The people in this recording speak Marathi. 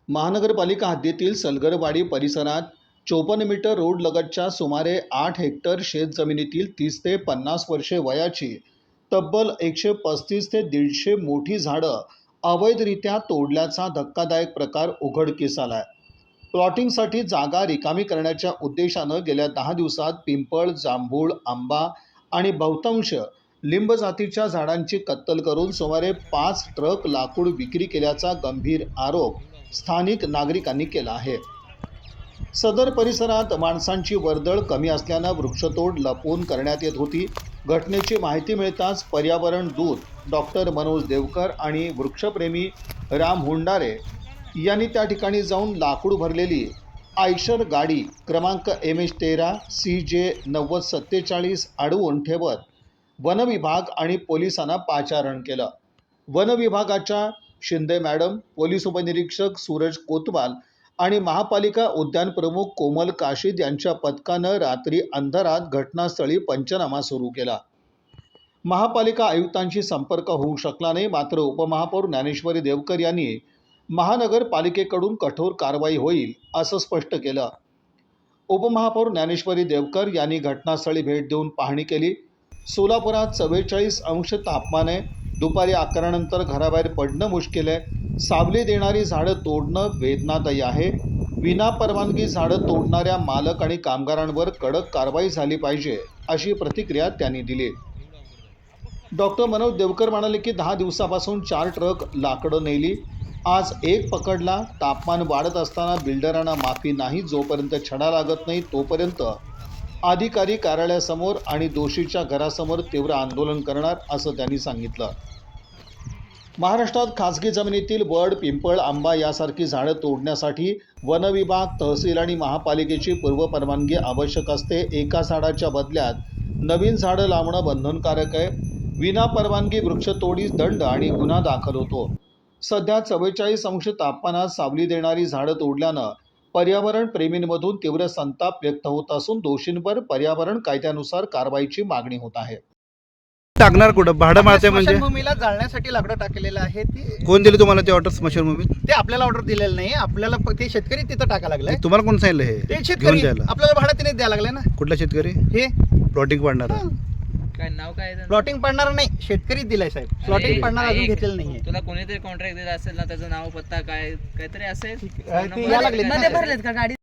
महानगरपालिका हद्दीतील सलगरवाडी परिसरात 54 मीटर रोड लगतच्या सुमारे 8 हेक्टर शेतजमिनीतील 30 ते 50 वर्षे वयाची तब्बल 135 ते 150 मोठी झाडं अवैधरित्या तोडल्याचा धक्कादायक प्रकार उघडकीस आलाय। प्लॉटिंगसाठी जागा रिकामी करण्याच्या उद्देशानं गेल्या 10 दिवसात पिंपळ, जांभूळ, आंबा आणि बहुतांश लिंब जातीच्या झाडांची कत्तल करून सुमारे 5 ट्रक लाकूड विक्री केल्याचा गंभीर आरोप स्थानिक नागरिकांनी केला आहे। सदर परिसरात माणसांची वर्दळ कमी असल्यानं वृक्षतोड लपवून करण्यात येत होती। घटनेची माहिती मिळताच पर्यावरण दूत डॉक्टर मनोज देवकर आणि वृक्षप्रेमी राम हुंडारे यांनी त्या ठिकाणी जाऊन लाकूड भरलेली आयशर गाडी क्रमांक MH13 CJ 9047 अडवून ठेवत वनविभाग आणि पोलिसांना पाचारण केलं। वनविभागाच्या शिंदे मॅडम, पोलीस उपनिरीक्षक सूरज कोतवाल आणि महापालिका उद्यान प्रमुख कोमल काशीद यांच्या पथकानं रात्री अंधारात घटनास्थळी पंचनामा सुरू केला। महापालिका आयुक्तांशी संपर्क होऊ शकला नाही, मात्र उपमहापौर ज्ञानेश्वरी देवकर यांनी महानगरपालिकेकडून कठोर कारवाई होईल असं स्पष्ट केलं। उपमहापौर ज्ञानेश्वरी देवकर यांनी घटनास्थळी भेट देऊन पाहणी केली। सोलापुरात 44 अंश तापमान आहे। दुपारी 11 नंतर घराबाहेर पडणं मुश्किल आहे। सावली देणारी झाडं तोडणं वेदनादायी आहे। विनापरवानगी झाडं तोडणाऱ्या मालक आणि कामगारांवर कडक कारवाई झाली पाहिजे, अशी प्रतिक्रिया त्यांनी दिली। डॉक्टर मनोज देवकर म्हणाले की 10 दिवसापासून 4 ट्रक लाकडं नेली, आज एक पकडला। तापमान वाढत असताना बिल्डरांना माफी नाही। जोपर्यंत छडा लागत नाही तोपर्यंत अधिकारी कार्यालयासमोर आणि दोषीच्या घरासमोर तीव्र आंदोलन करणार, असं त्यांनी सांगितलं। महाराष्ट्रात खासगी जमिनीतील वड, पिंपळ, आंबा यासारखी झाडं तोडण्यासाठी वनविभाग, तहसील आणि महापालिकेची पूर्वपरवानगी आवश्यक असते। एका झाडाच्या बदल्यात नवीन झाडं लावणं बंधनकारक आहे। विनापरवानगी वृक्षतोडीस दंड आणि गुन्हा दाखल होतो। सध्या 44 अंश तापमानात सावली देणारी झाडं तोडल्यानं पर्यावरण प्रेमींमधून तीव्र संताप व्यक्त होत असून दोषींवर पर्यावरण कायद्यानुसार कारवाईची मागणी होत आहे। टाकणार कुठं भाडं मारते म्हणजे स्मशानभूमीला जाळण्यासाठी लाकडं टाकलेलं आहे। ते कोण दिली तुम्हाला ते ऑर्डर स्मशानभूमीत? ते आपल्याला ऑर्डर दिलेलं नाही, आपल्याला ते शेतकरी तिथं टाका लागलाय। तुम्हाला कोण सांगितलं हे? ते घेऊन शेतकरी जायला आपल्याला भाडं तिने द्यायला लागलाय ना। कुठला शेतकरी? हे प्लॉटिंग पाडणार काय नाव काय प्लॉटिंग पडणार नाही, शेतकरी दिलाय साहेब। प्लॉटिंग पडणार अजून घेतलेलं नाहीये। तुला कोणीतरी कॉन्ट्रॅक्ट दिला असेल ना, त्याचं नाव पत्ता काय काहीतरी असेल, ते या लागले मध्ये भरलेत का गाडी?